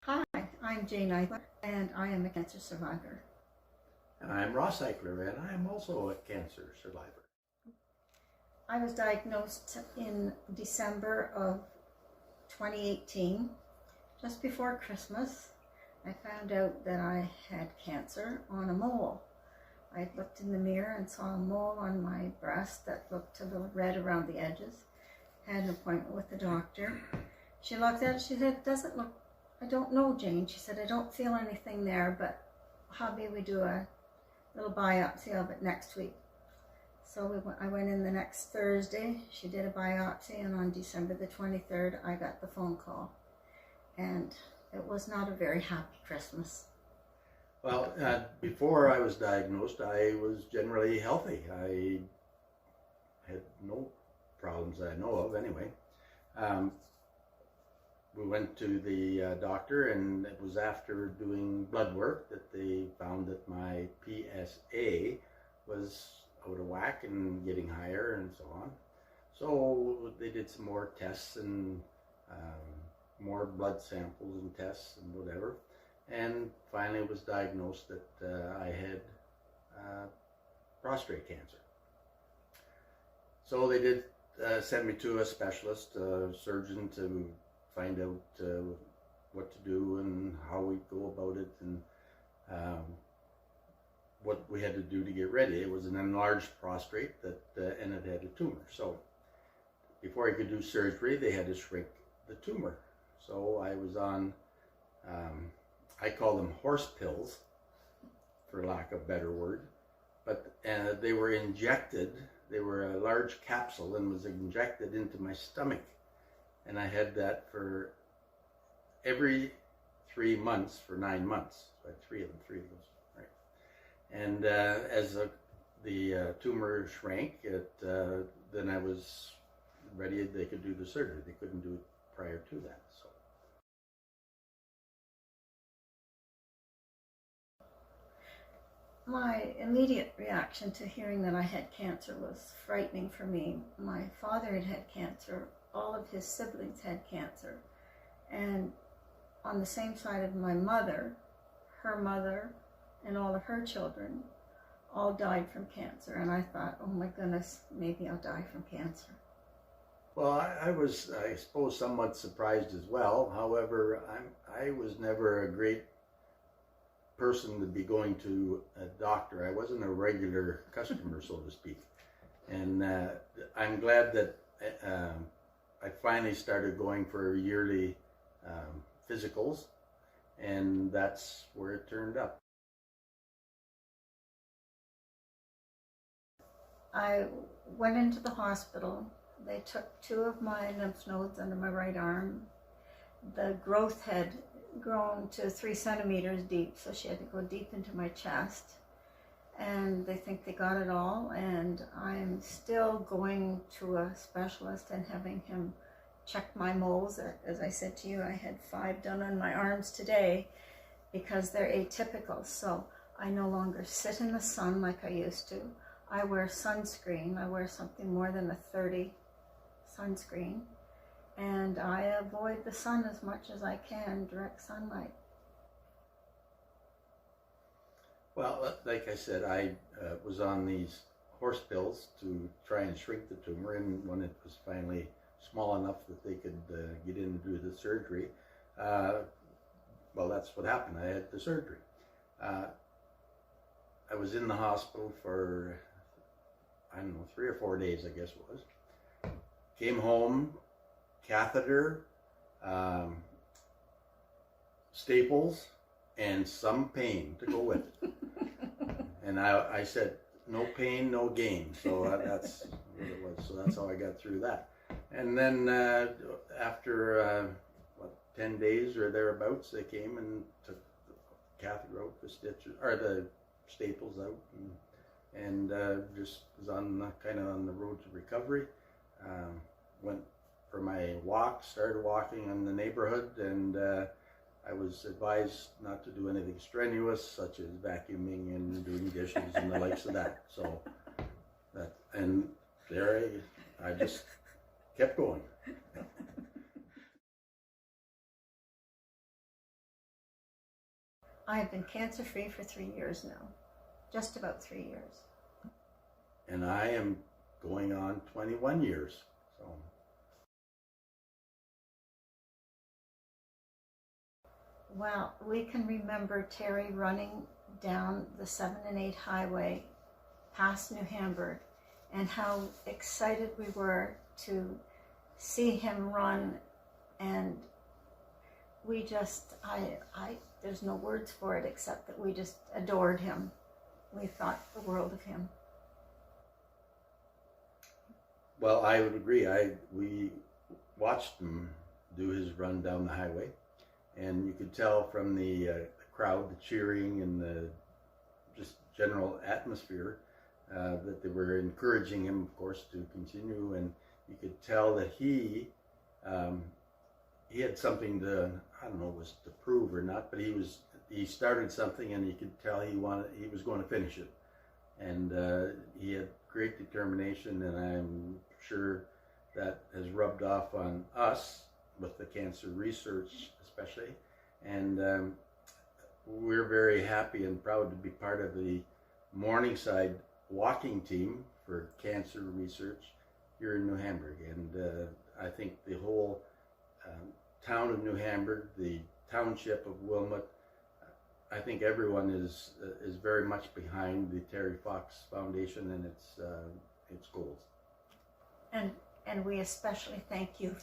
Hi, I'm Jane Eichler, and I am a cancer survivor. And I'm Ross Eichler, and I'm also a cancer survivor. I was diagnosed in December of 2018, just before Christmas. I found out that I had cancer on a mole. I looked in the mirror and saw a mole on my breast that looked a little red around the edges. Had an appointment with the doctor. She looked at it, she said, "It doesn't look, I don't know, Jane." She said, "I don't feel anything there, but how about we do a little biopsy of it next week?" So I went in the next Thursday. She did a biopsy, and on December the 23rd, I got the phone call. And it was not a very happy Christmas. Well, before I was diagnosed, I was generally healthy. I had no problems that I know of, anyway. We went to the doctor, and it was after doing blood work that they found that my PSA was out of whack and getting higher and so on. So they did some more tests and more blood samples and tests and whatever. And finally it was diagnosed that I had prostate cancer. So they did send me to a specialist, surgeon, to find out what to do and how we go about it, and what we had to do to get ready. It was an enlarged prostate that and it had a tumor. So before I could do surgery, they had to shrink the tumor. So I was on, I call them horse pills, for lack of a better word, but they were injected. They were a large capsule and was injected into my stomach. And I had that for every 3 months for 9 months. So I had three of those, right? And as the tumor shrank, then I was ready. They could do the surgery. They couldn't do it prior to that. So. My immediate reaction to hearing that I had cancer was frightening for me. My father had had cancer. All of his siblings had cancer. And on the same side of my mother, her mother, and all of her children all died from cancer. And I thought, oh my goodness, maybe I'll die from cancer. Well, I was, I suppose, somewhat surprised as well. However, I was never a great person to be going to a doctor. I wasn't a regular customer, so to speak. And I'm glad that I finally started going for yearly physicals, and that's where it turned up. I went into the hospital. They took 2 of my lymph nodes under my right arm. The growth had grown to 3 centimeters deep, so she had to go deep into my chest. And they think they got it all, and I'm still going to a specialist and having him check my moles. As I said to you, I had 5 done on my arms today because they're atypical. So I no longer sit in the sun like I used to. I wear sunscreen. I wear something more than a 30 sunscreen. And I avoid the sun as much as I can, direct sunlight. Well, like I said, I was on these horse pills to try and shrink the tumor, and when it was finally small enough that they could get in and do the surgery, well, that's what happened. I had the surgery. I was in the hospital for, I don't know, 3 or 4 days, I guess it was. Came home, catheter, staples, and some pain to go with it. And I said, no pain, no gain. So that's what it was. So that's how I got through that. And then after 10 days or thereabouts, they came and took the catheter out, the stitches, or the staples out, and just was on kind of on the road to recovery. Went for my walk, started walking in the neighborhood, and I was advised not to do anything strenuous, such as vacuuming and doing dishes and the likes of that. So and there I just kept going. I have been cancer-free for 3 years now, just about 3 years. And I am going on 21 years. So. Well, we can remember Terry running down the 7 and 8 highway past New Hamburg, and how excited we were to see him run, and we just, there's no words for it except that we just adored him. We thought the world of him. Well, I would agree. We watched him do his run down the highway, and you could tell from the crowd, the cheering, and the just general atmosphere that they were encouraging him, of course, to continue. And you could tell that he had something to, I don't know, if it was to prove or not, but he started something, and you could tell he was going to finish it, and he had great determination, and I'm sure that has rubbed off on us with the cancer research especially, and we're very happy and proud to be part of the Morningside walking team for cancer research here in New Hamburg. And I think the whole town of New Hamburg, the township of Wilmot, I think everyone is very much behind the Terry Fox Foundation and its goals. And we especially thank you